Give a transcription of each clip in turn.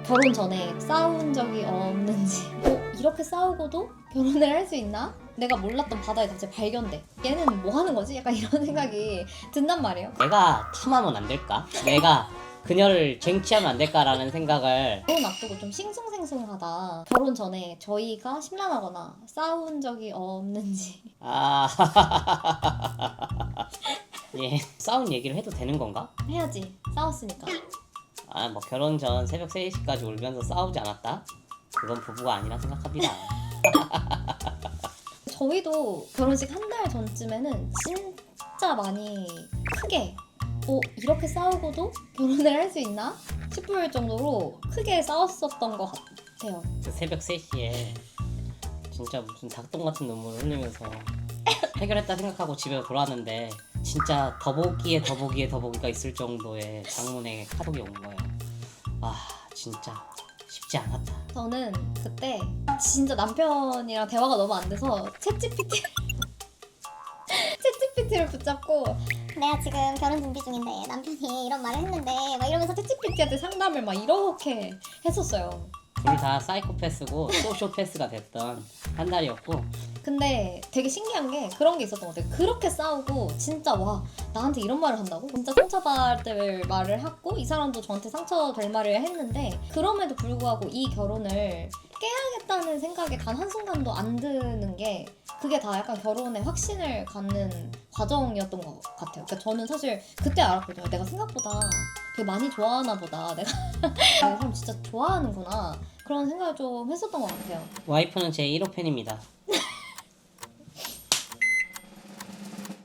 결혼 전에 싸운 적이 없는지 이렇게 싸우고도 결혼을 할 수 있나? 내가 몰랐던 바다에 갑자기 발견돼. 얘는 뭐 하는 거지? 약간 이런 생각이 든단 말이에요. 내가 탐하면 안 될까? 내가 그녀를 쟁취하면 안 될까라는 생각을. 결혼 앞두고 좀 싱숭생숭하다. 결혼 전에 저희가 심란하거나 싸운 적이 없는지. 아 예, 싸운 얘기를 해도 되는 건가? 해야지. 싸웠으니까. 아, 뭐 결혼 전 새벽 3시까지 울면서 싸우지 않았다? 그건 부부가 아니라 생각합니다. 저희도 결혼식 한 달 전쯤에는 진짜 많이 크게 이렇게 싸우고도 결혼을 할 수 있나? 싶을 정도로 크게 싸웠었던 것 같아요. 그 새벽 3시에 진짜 무슨 닭똥 같은 눈물을 흘리면서 해결했다 생각하고 집에 돌아왔는데 진짜 더보기가 있을 정도의 장문의 카톡이 온 거예요. 와, 진짜 쉽지 않았다. 저는 그때 진짜 남편이랑 대화가 너무 안 돼서 챗GPT를 붙잡고 내가 지금 결혼 준비 중인데 남편이 이런 말을 했는데 막 이러면서 챗GPT한테 상담을 막 이렇게 했었어요. 둘 다 사이코패스고 소시오패스가 됐던 한 달이었고. 근데 되게 신기한 게 그런 게 있었던 것 같아요. 그렇게 싸우고 진짜 와 나한테 이런 말을 한다고? 진짜 상처받을 말을 하고 이 사람도 저한테 상처될 말을 했는데 그럼에도 불구하고 이 결혼을 깨야겠다는 생각이 단 한순간도 안 드는 게 그게 다 약간 결혼에 확신을 갖는 과정이었던 것 같아요. 그러니까 저는 사실 그때 알았거든요. 내가 생각보다 되게 많이 좋아하나 보다. 내가 이 사람 진짜 좋아하는구나. 그런 생각을 좀 했었던 것 같아요. 와이프는 제 1호 팬입니다.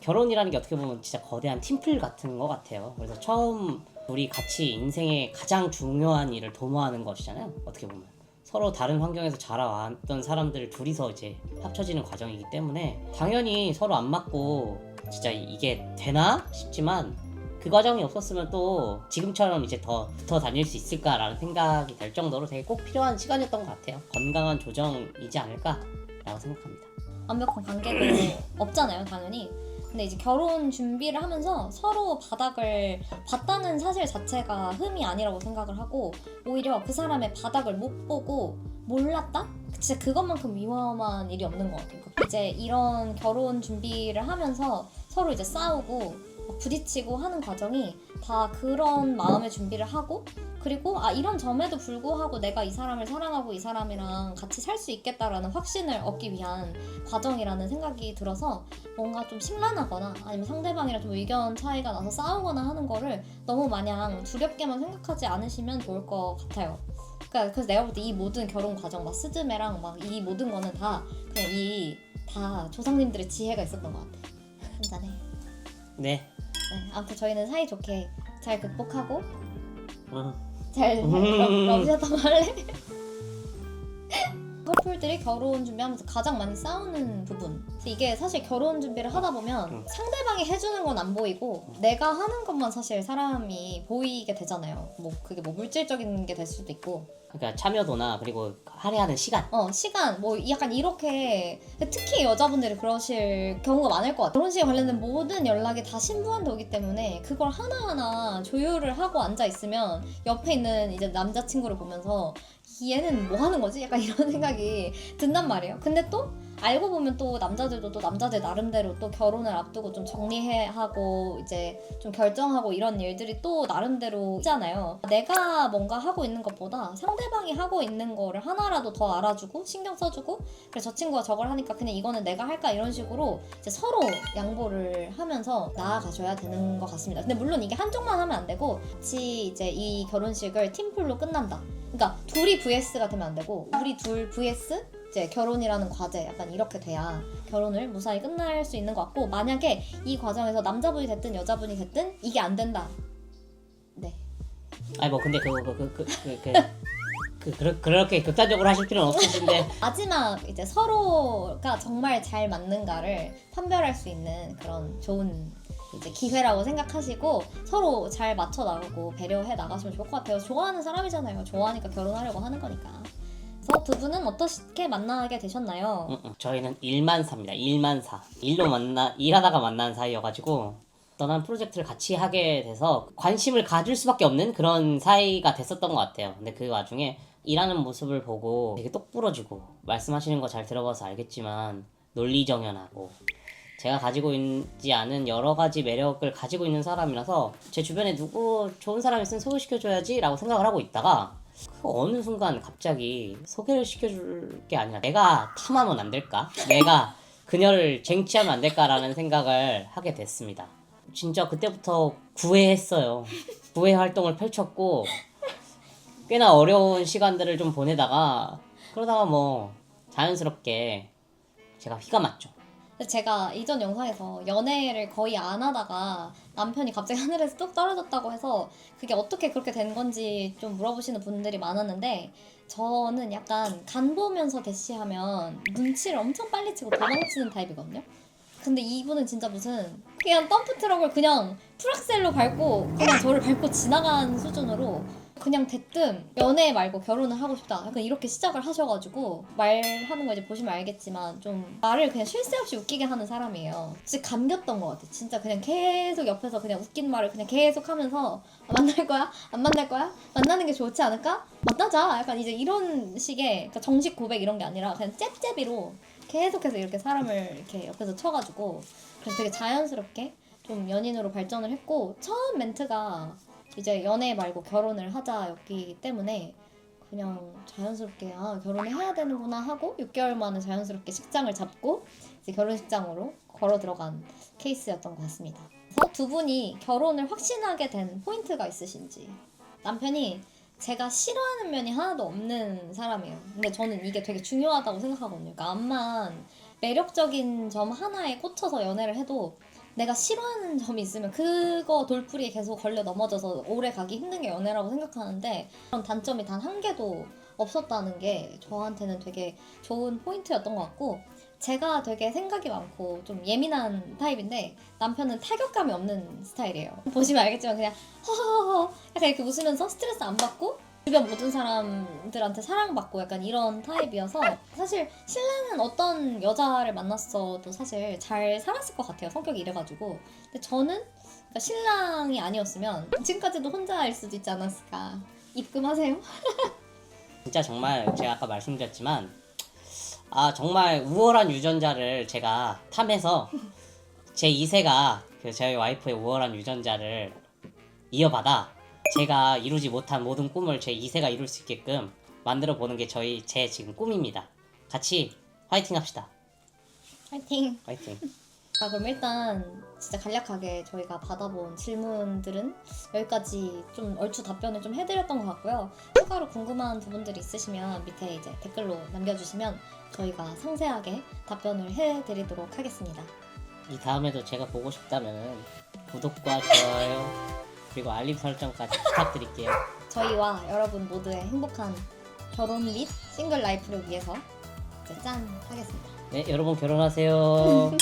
결혼이라는 게 어떻게 보면 진짜 거대한 팀플 같은 것 같아요. 그래서 처음 우리 같이 인생의 가장 중요한 일을 도모하는 것이잖아요. 어떻게 보면 서로 다른 환경에서 자라왔던 사람들 둘이서 이제 합쳐지는 과정이기 때문에 당연히 서로 안 맞고 진짜 이게 되나 싶지만 그 과정이 없었으면 또 지금처럼 이제 더 붙어 다닐 수 있을까라는 생각이 들 정도로 되게 꼭 필요한 시간이었던 것 같아요. 건강한 조정이지 않을까라고 생각합니다. 완벽한 관계도 없잖아요, 당연히. 근데 이제 결혼 준비를 하면서 서로 바닥을 봤다는 사실 자체가 흠이 아니라고 생각을 하고 오히려 그 사람의 바닥을 못 보고 몰랐다? 진짜 그것만큼 위험한 일이 없는 것 같아요. 이제 이런 결혼 준비를 하면서 서로 이제 싸우고 부딪히고 하는 과정이 다 그런 마음의 준비를 하고 그리고 이런 점에도 불구하고 내가 이 사람을 사랑하고 이 사람이랑 같이 살 수 있겠다라는 확신을 얻기 위한 과정이라는 생각이 들어서 뭔가 좀 심란하거나 아니면 상대방이랑 좀 의견 차이가 나서 싸우거나 하는 거를 너무 마냥 두렵게만 생각하지 않으시면 좋을 것 같아요. 그러니까 그래서 내가 볼 때 이 모든 결혼 과정 막 스즈메랑 막 이 모든 거는 다 그냥 다 조상님들의 지혜가 있었던 것 같아. 한잔해. 네. 네, 아무튼 저희는 사이좋게 잘 극복하고 응. 잘 러브샷 한번 할래? 커플들이 결혼 준비하면서 가장 많이 싸우는 부분. 그래서 이게 사실 결혼 준비를 하다 보면 상대방이 해주는 건 안 보이고 내가 하는 것만 사실 사람이 보이게 되잖아요. 뭐 그게 뭐 물질적인 게 될 수도 있고. 그러니까 참여도나 그리고 할애하는 시간. 시간 뭐 약간 이렇게 특히 여자분들이 그러실 경우가 많을 것 같아요. 결혼식에 관련된 모든 연락이 다 신부한테 오기 때문에 그걸 하나하나 조율을 하고 앉아 있으면 옆에 있는 이제 남자친구를 보면서 얘는 뭐 하는 거지? 약간 이런 생각이 든단 말이에요. 근데 또 알고 보면 또 남자들도 또 남자들 나름대로 또 결혼을 앞두고 좀 정리해 하고 이제 좀 결정하고 이런 일들이 또 나름대로 있잖아요. 내가 뭔가 하고 있는 것보다 상대방이 하고 있는 거를 하나라도 더 알아주고 신경 써주고 그래서 저 친구가 저걸 하니까 그냥 이거는 내가 할까 이런 식으로 이제 서로 양보를 하면서 나아가줘야 되는 것 같습니다. 근데 물론 이게 한쪽만 하면 안 되고 같이 이제 이 결혼식을 팀플로 끝난다. 그러니까 둘이 VS가 되면 안 되고 우리 둘 VS 이제 결혼이라는 과제 약간 이렇게 돼야 결혼을 무사히 끝날 수 있는 것 같고 만약에 이 과정에서 남자분이 됐든 여자분이 됐든 이게 안 된다. 네. 아니 뭐 근데 그렇게 극단적으로 하실 필요는 없으신데 마지막 이제 서로가 정말 잘 맞는가를 판별할 수 있는 그런 좋은 이제 기회라고 생각하시고 서로 잘 맞춰 나가고 배려해 나가시면 좋을 것 같아요. 좋아하는 사람이잖아요. 좋아하니까 결혼하려고 하는 거니까. 그래서 두 분은 어떻게 만나게 되셨나요? 저희는 1만4입니다. 1만4. 일하다가 만난 사이여가지고 어떤 프로젝트를 같이 하게 돼서 관심을 가질 수밖에 없는 그런 사이가 됐었던 것 같아요. 근데 그 와중에 일하는 모습을 보고 되게 똑부러지고, 말씀하시는 거 잘 들어봐서 알겠지만 논리정연하고 제가 가지고 있지 않은 여러 가지 매력을 가지고 있는 사람이라서 제 주변에 누구 좋은 사람 있으면 소개시켜줘야지 라고 생각을 하고 있다가 그 어느 순간 갑자기 소개를 시켜줄 게 아니라 내가 탐하면 안 될까? 내가 그녀를 쟁취하면 안 될까라는 생각을 하게 됐습니다. 진짜 그때부터 구애했어요. 구애 활동을 펼쳤고 꽤나 어려운 시간들을 좀 보내다가 그러다가 뭐 자연스럽게 제가 휘가 맞죠. 근데 제가 이전 영상에서 연애를 거의 안 하다가 남편이 갑자기 하늘에서 뚝 떨어졌다고 해서 그게 어떻게 그렇게 된 건지 좀 물어보시는 분들이 많았는데, 저는 약간 간 보면서 대시하면 눈치를 엄청 빨리 채고 도망치는 타입이거든요. 근데 이분은 진짜 무슨 그냥 덤프트럭을 그냥 풀악셀로 밟고 그냥 저를 밟고 지나간 수준으로 그냥 대뜸 연애 말고 결혼을 하고 싶다 약간 이렇게 시작을 하셔가지고, 말하는 거 이제 보시면 알겠지만 좀 말을 그냥 쉴 새 없이 웃기게 하는 사람이에요. 진짜 감겼던 것 같아. 진짜 그냥 계속 옆에서 그냥 웃긴 말을 그냥 계속 하면서 만날 거야? 안 만날 거야? 만나는 게 좋지 않을까? 만나자! 약간 이제 이런 식의, 그러니까 정식 고백 이런 게 아니라 그냥 잽잽이로 계속해서 이렇게 사람을 이렇게 옆에서 쳐가지고, 그래서 되게 자연스럽게 좀 연인으로 발전을 했고, 처음 멘트가 이제 연애 말고 결혼을 하자였기 때문에 그냥 자연스럽게 결혼을 해야 되는구나 하고 6개월 만에 자연스럽게 식장을 잡고 이제 결혼식장으로 걸어 들어간 케이스였던 것 같습니다. 그래서 두 분이 결혼을 확신하게 된 포인트가 있으신지. 남편이 제가 싫어하는 면이 하나도 없는 사람이에요. 근데 저는 이게 되게 중요하다고 생각하거든요. 그러니까 암만 매력적인 점 하나에 꽂혀서 연애를 해도 내가 싫어하는 점이 있으면 그거 돌풀이에 계속 걸려 넘어져서 오래 가기 힘든 게 연애라고 생각하는데, 그런 단점이 단 한 개도 없었다는 게 저한테는 되게 좋은 포인트였던 것 같고, 제가 되게 생각이 많고 좀 예민한 타입인데 남편은 타격감이 없는 스타일이에요. 보시면 알겠지만 그냥 허허허 약간 이렇게 웃으면서 스트레스 안 받고 주변 모든 사람들한테 사랑받고 약간 이런 타입이어서, 사실 신랑은 어떤 여자를 만났어도 사실 잘 살았을 것 같아요. 성격이 이래가지고. 근데 저는 그러니까 신랑이 아니었으면 지금까지도 혼자일 수도 있지 않았을까. 입금하세요. 진짜 정말 제가 아까 말씀드렸지만 정말 우월한 유전자를 제가 탐해서 제 2세가 저희 와이프의 우월한 유전자를 이어받아 제가 이루지 못한 모든 꿈을 제 2세가 이룰 수 있게끔 만들어 보는 게 제 지금 꿈입니다. 같이 화이팅 합시다. 파이팅. 화이팅. 자, 그럼 일단 진짜 간략하게 저희가 받아본 질문들은 여기까지 좀 얼추 답변을 좀 해드렸던 것 같고요. 추가로 궁금한 부분들이 있으시면 밑에 이제 댓글로 남겨주시면 저희가 상세하게 답변을 해드리도록 하겠습니다. 이 다음에도 제가 보고 싶다면 구독과 좋아요 그리고 알림 설정까지 부탁드릴게요. 저희와 여러분 모두의 행복한 결혼 및 싱글 라이프를 위해서 이제 짠 하겠습니다. 네, 여러분 결혼하세요.